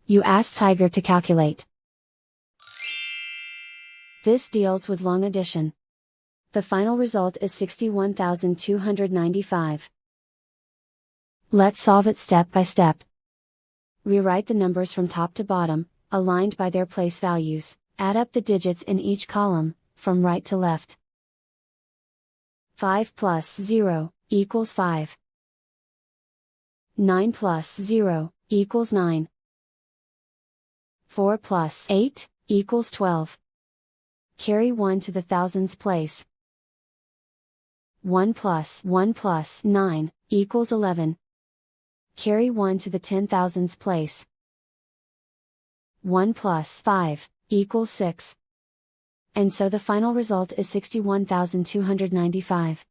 You ask Tiger to calculate. This deals with long addition. The final result is 61,295. Let's solve it step by step. Rewrite the numbers from top to bottom, aligned by their place values. Add up the digits in each column, from right to left. 5 plus 0 equals 5. 9 plus 0 equals 9. 4 plus 8 equals 12. Carry 1 to the thousands place. 1 plus 9 equals 11. Carry 1 to the 10,000s place. 1 plus 5 equals 6. And so the final result is 61,295.